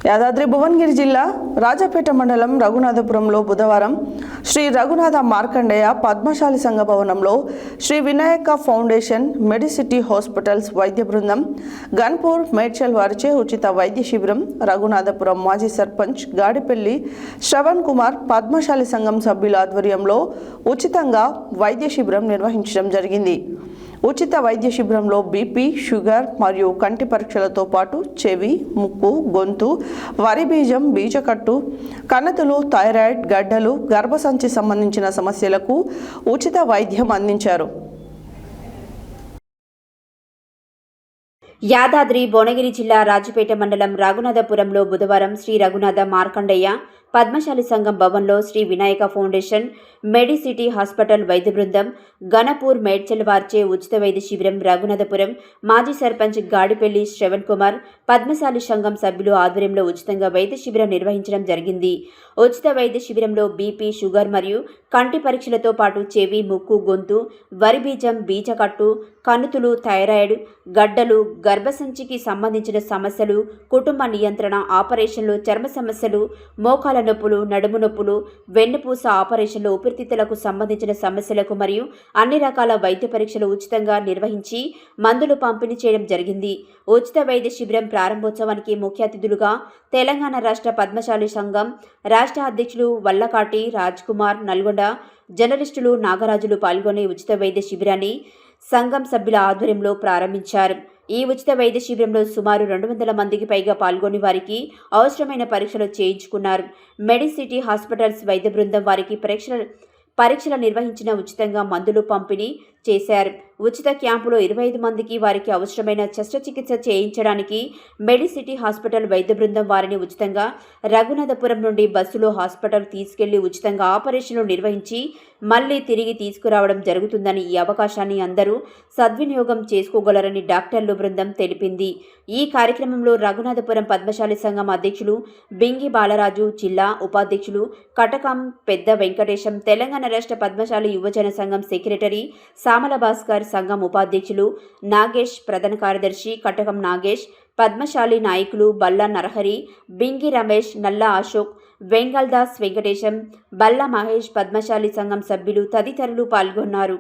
యాదాద్రి భువనగిరి జిల్లా రాజపేట మండలం రఘునాథపురంలో బుధవారం శ్రీ రఘునాథ మార్కండేయ పద్మశాలి సంఘ భవనంలో Sri Vinayaka foundation medicity hospitals వైద్య బృందం గన్పూర్ మేడ్చల్ వారిచే ఉచిత వైద్య శిబిరం రఘునాథపురం మాజీ సర్పంచ్ గాడిపల్లి శ్రవణ్ కుమార్ పద్మశాలి సంఘం సభ్యుల ఆధ్వర్యంలో ఉచితంగా వైద్య శిబిరం నిర్వహించడం జరిగింది। ఉచిత వైద్య శిబిరంలో బీపీ, షుగర్ మరియు కంటి పరీక్షలతో పాటు చెవి, ముక్కు, గొంతు, వరి బీజం, బీజకట్టు, కణతులు, థైరాయిడ్, గడ్డలు, గర్భసంచి సంబంధించిన సమస్యలకు ఉచిత వైద్యం అందించారు। యాదాద్రి భువనగిరి జిల్లా రాజపేట మండలం రఘునాథపురంలో బుధవారం శ్రీ రఘునాథ మార్కండేయ పద్మశాలి సంఘం భవన్లో Sri Vinayaka foundation medicity hospital వైద్య బృందం గణపూర్ మేడ్చల్ వారిచే ఉచిత వైద్య శిబిరం రఘునాథపురం మాజీ సర్పంచ్ గాడిపల్లి శ్రవణ్ కుమార్ పద్మశాలి సంఘం సభ్యులు ఆధ్వర్యంలో ఉచితంగా వైద్య శిబిరం నిర్వహించడం జరిగింది। ఉచిత వైద్య శిబిరంలో బీపీ, షుగర్ మరియు కంటి పరీక్షలతో పాటు చెవి, ముక్కు, గొంతు, వరి బీజం, బీజకట్టు, కణుతులు, థైరాయిడ్, గడ్డలు, గర్భసంచికి సంబంధించిన సమస్యలు, కుటుంబ నియంత్రణ, ఆపరేషన్లు, చర్మ సమస్యలు, మోకాల నొప్పులు, నడుము నొప్పులు, వెన్నుపూస ఆపరేషన్లు, ఊపిరితిత్తులకు సంబంధించిన సమస్యలకు మరియు అన్ని రకాల వైద్య పరీక్షలు ఉచితంగా నిర్వహించి మందులు పంపిణీ చేయడం జరిగింది। ఉచిత వైద్య శిబిరం ప్రారంభోత్సవానికి ముఖ్య అతిథులుగా తెలంగాణ రాష్ట్ర పద్మశాలి సంఘం రాష్ట్ర అధ్యక్షులు వల్లకాటి రాజ్ కుమార్, నల్గొండ జర్నలిస్టులు నాగరాజులు పాల్గొనే ఉచిత వైద్య శిబిరాన్ని సంఘం సభ్యుల ఆధ్వర్యంలో ప్రారంభించారు। ఈ ఉచిత వైద్య శిబిరంలో సుమారు 200 మందికి పైగా పాల్గొని వారికి అవసరమైన పరీక్షలు చేయించుకున్నారు। మెడిసిటీ హాస్పిటల్స్ వైద్య బృందం వారికి పరీక్షలు నిర్వహించిన ఉచితంగా మందులు పంపిణీ చేశారు। ఉచిత క్యాంపులో 25 మందికి వారికి అవసరమైన శస్త్రచికిత్స చేయించడానికి మెడిసిటీ హాస్పిటల్ వైద్య బృందం వారిని ఉచితంగా రఘునాథపురం నుండి బస్సులో హాస్పిటల్ తీసుకెళ్లి ఉచితంగా ఆపరేషన్లు నిర్వహించి మళ్లీ తిరిగి తీసుకురావడం జరుగుతుందని, ఈ అవకాశాన్ని అందరూ సద్వినియోగం చేసుకోగలరని డాక్టర్లు బృందం తెలిపింది। ఈ కార్యక్రమంలో రఘునాథపురం పద్మశాలి సంఘం అధ్యక్షులు బింగి బాలరాజు, జిల్లా ఉపాధ్యక్షులు కటకం పెద్ద వెంకటేశం, తెలంగాణ రాష్ట్ర పద్మశాలి యువజన సంఘం సెక్రటరీ సామల భాస్కర్, సంఘం ఉపాధ్యక్షులు నాగేష్, ప్రధాన కార్యదర్శి కటకం నాగేష్, పద్మశాలి నాయకులు బల్లా నరహరి, బింగి రమేష్, నల్లా అశోక్, వెంగల్దాస్ వెంకటేశం, బల్లా మహేష్, పద్మశాలి సంఘం సభ్యులు తదితరులు పాల్గొన్నారు।